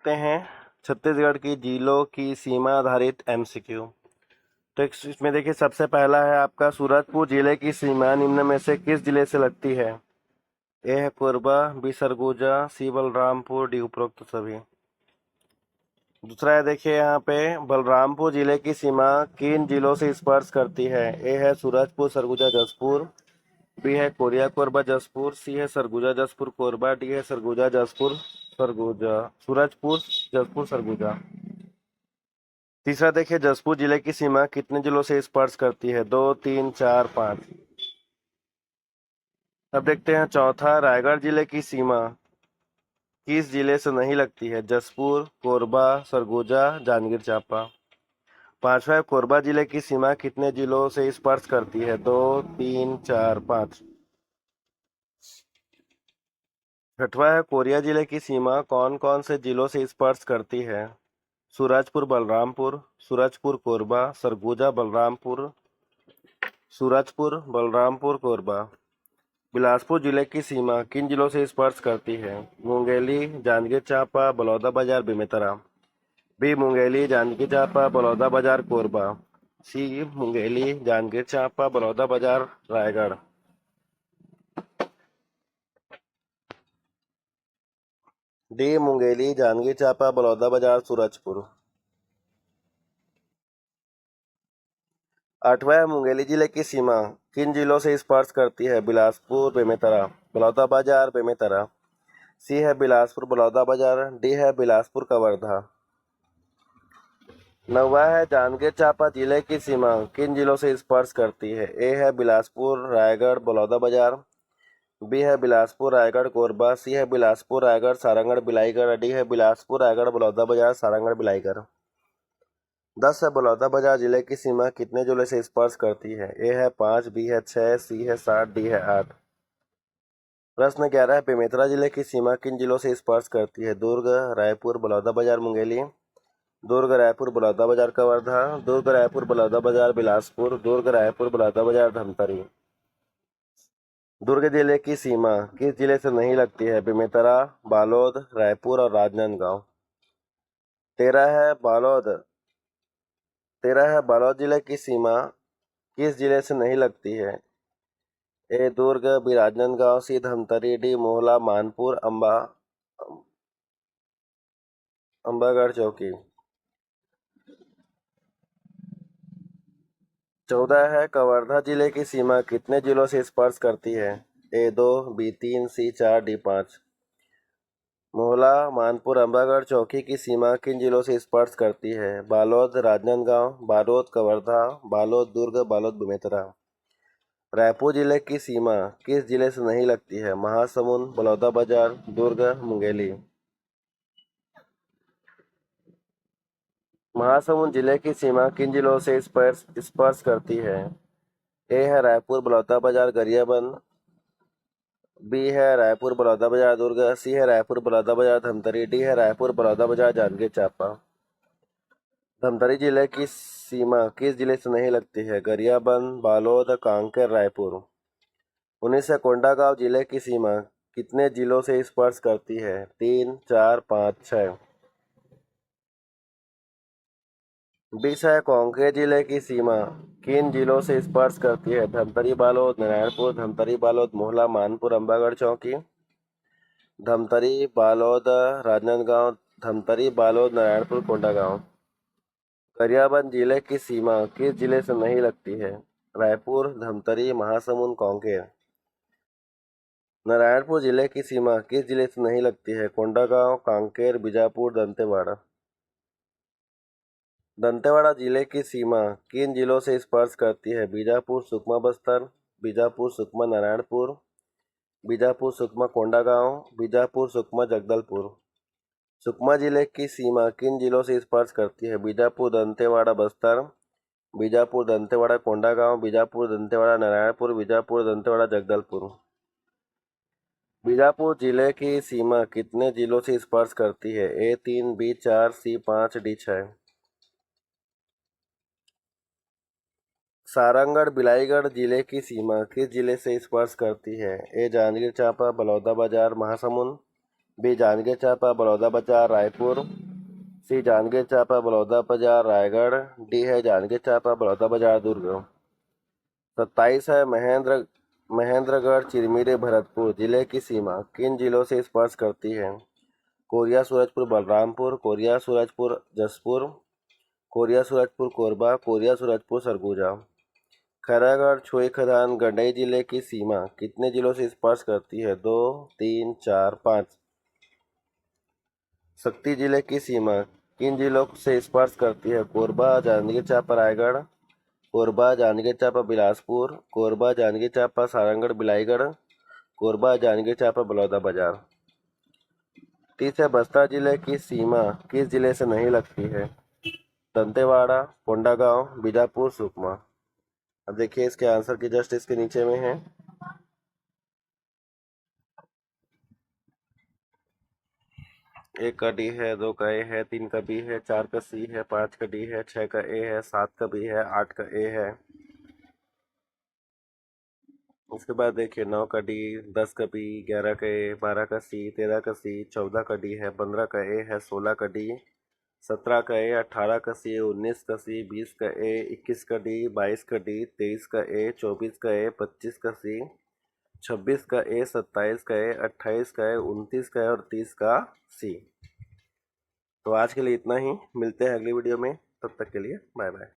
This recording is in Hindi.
देखते हैं छत्तीसगढ़ की जिलों की सीमा आधारित एमसीक्यू। तो इसमें देखिए, सबसे पहला है आपका सूरजपुर जिले की सीमा निम्न में से किस जिले से लगती है? ए है कोरबा, बी सरगुजा, सी बलरामपुर, डी उपरोक्त सभी। दूसरा है देखिए यहाँ पे, बलरामपुर जिले की सीमा किन जिलों से स्पर्श करती है? ए है सूरजपुर, सरगुजा, जसपुर, बी है कोरिया, कोरबा, जसपुर, सी है सरगुजा, जसपुर, कोरबा, डी है सरगुजा, जसपुर, सरगुजा, सूरजपुर, जसपुर, सरगुजा। तीसरा देखिए, जसपुर जिले की सीमा कितने जिलों से स्पर्श करती है? 2, 3, 4, 5। अब देखते हैं चौथा, रायगढ़ जिले की सीमा किस जिले से नहीं लगती है? जसपुर, कोरबा, सरगुजा, जांजगीर चांपा। पांचवा है, कोरबा जिले की सीमा कितने जिलों से स्पर्श करती है? 2, 3, 4, 5। छठवा है, कोरिया जिले की सीमा कौन कौन से जिलों से स्पर्श करती है? सूरजपुर, बलरामपुर, सूरजपुर, कोरबा, सरगुजा, बलरामपुर, सूरजपुर, बलरामपुर, कोरबा। बिलासपुर जिले की सीमा किन जिलों से स्पर्श करती है? मुंगेली, जांजगीर चांपा, बलौदाबाजार, बेमेतरा। बी मुंगेली, जांजगीर चांपा, बलौदाबाजार, कोरबा। सी मुंगेली, जांजगीर चांपा, बलौदाबाजार, रायगढ़। डी मुंगेली, जांजगीर चांपा, बलौदाबाजार, सूरजपुर। आठवां है, मुंगेली जिले की सीमा किन जिलों से स्पर्श करती है? बिलासपुर, बेमेतरा, बलौदाबाजार, बेमेतरा। सी है बिलासपुर, बलौदाबाजार, डी है बिलासपुर, कवर्धा। नौवां है, जांजगीर चांपा जिले की सीमा किन जिलों से स्पर्श करती है? ए है बिलासपुर, रायगढ़, बलौदाबाजार, बी है बिलासपुर, रायगढ़, कोरबा, सी है बिलासपुर, रायगढ़, सारंगढ़, बिलाईगढ़, डी है बिलासपुर, रायगढ़, बलौदाबाजार, सारंगढ़, बिलाईगढ़। 10 है, बलौदाबाजार जिले की सीमा कितने जिलों से स्पर्श करती है? ए है 5, बी है 6, सी है 7, डी है 8। प्रश्न 11 है, बेमेतरा जिले की सीमा किन जिलों से स्पर्श करती है? दुर्ग, रायपुर, बलौदाबाजार, मुंगेली, दुर्ग, रायपुर, बलौदाबाजार, कवर्धा, दुर्ग, रायपुर, बलौदाबाजार, बिलासपुर, दुर्ग, रायपुर, बलौदाबाजार, धमतरी। दुर्ग जिले की सीमा किस जिले से नहीं लगती है? बेमेतरा, बालोद, रायपुर और राजनांदगांव। 13 है, बालोद जिले की सीमा किस जिले से नहीं लगती है? ए दुर्ग, बी राजनांदगांव, सी धमतरी, डी मोहला, मानपुर, अंबागढ़ चौकी। 14 है, कवर्धा जिले की सीमा कितने जिलों से स्पर्श करती है? ए 2, बी 3, सी 4, डी 5। मोहला, मानपुर, अंबागढ़ चौकी की सीमा किन जिलों से स्पर्श करती है? बालोद, राजनांदगांव, बालोद, कवर्धा, बालोद, दुर्ग, बालोद, बेमेतरा। रायपुर जिले की सीमा किस जिले से नहीं लगती है? महासमुंद, बलौदाबाजार, दुर्ग, मुंगेली। महासमुंद जिले की सीमा किन जिलों से स्पर्श करती है? ए है रायपुर, बलौदाबाजार, गरियाबंद, बी है रायपुर, बलौदाबाजार, दुर्ग, सी है रायपुर, बलौदाबाजार, धमतरी, डी है रायपुर, बलौदाबाजार, जांजगीर चांपा। धमतरी जिले की सीमा किस जिले से नहीं लगती है? गरियाबंद, बालोद, कांकेर, रायपुर। 19 है, कोंडागांव जिले की सीमा कितने जिलों से स्पर्श करती है? 3, 4, 5, 6। 20 है, कांकेर जिले की सीमा किन जिलों से स्पर्श करती है? धमतरी, बालोद, नारायणपुर, धमतरी, बालोद, मोहला, मानपुर, अंबागढ़ चौकी। धमतरी, बालोद, राजनांदगांव, धमतरी, बालोद, नारायणपुर, कोंडागांव। गरियाबंद जिले की सीमा किस जिले से नहीं लगती है? रायपुर, धमतरी, महासमुंद, कांकेर। नारायणपुर जिले की सीमा किस जिले से नहीं लगती है? कोंडागांव, कांकेर, बीजापुर, दंतेवाड़ा। दंतेवाड़ा जिले की सीमा किन जिलों से स्पर्श करती है? बीजापुर, सुकमा, बस्तर, बीजापुर, सुकमा, नारायणपुर, बीजापुर, सुकमा, कोंडागांव, बीजापुर, सुकमा, जगदलपुर। सुकमा जिले की सीमा किन जिलों से स्पर्श करती है? बीजापुर, दंतेवाड़ा, बस्तर, बीजापुर, दंतेवाड़ा, कोंडागांव, बीजापुर, दंतेवाड़ा, नारायणपुर, बीजापुर, दंतेवाड़ा, जगदलपुर। बीजापुर जिले की सीमा कितने जिलों से स्पर्श करती है? ए 3, बी 4, सी 5, डी 6। सारंगढ़ बिलाईगढ़ जिले की सीमा किस जिले से स्पर्श करती है? ए जांजगीर चांपा, बलौदाबाजार, महासमुंद, बी जांजगीर चांपा बड़ौदा बाजार रायपुर, सी जांजगीर चांपा बड़ौदा बाजार रायगढ़, डी है जांजगीर चांपा बड़ौदा बाजार दुर्ग। 27 है महेंद्रगढ़ चिरमिरी भरतपुर जिले की सीमा किन जिलों से स्पर्श करती है? कोरिया सूरजपुर बलरामपुर, कोरिया सूरजपुर जसपुर, कोरिया सूरजपुर कोरबा, कोरिया सूरजपुर सरगुजा। खैरागढ़ छुई खदान गंडई जिले की सीमा कितने जिलों से स्पर्श करती है? 2, 3, 4, 5। शक्ति जिले की सीमा किन जिलों से स्पर्श करती है? कोरबा जांजगीर चांपा रायगढ़, कोरबा जांजगीर चांपा बिलासपुर, कोरबा जांजगीर चांपा सारंगढ़ बिलाईगढ़, कोरबा जांजगीर चांपा बलौदा बाजार। 30 है बस्तर जिले की सीमा किस जिले से नहीं लगती है? दंतेवाड़ा, कोंडागांव, बीजापुर, सुकमा। अब देखिए इसके आंसर की जस्ट इसके नीचे में है। एक का डी है, 2 का ए है, 3 का बी है, 4 का सी है, 5 का डी है, 6 का ए है, 7 का बी है, 8 का ए है। उसके बाद देखिए 9 का डी, 10 का बी, 11 का ए, 12 का सी, 13 का सी, 14 का डी है, 15 का ए है, 16 का डी, 17 का ए, 18 का सी, 19 का सी, 20 का ए, 21 का डी, 22 का डी, 23 का ए, 24 का ए, 25 का सी, 26 का ए, 27 का ए, 28 का ए, 29 का ए और 30 का सी। तो आज के लिए इतना ही, मिलते हैं अगली वीडियो में, तब तक के लिए बाय बाय।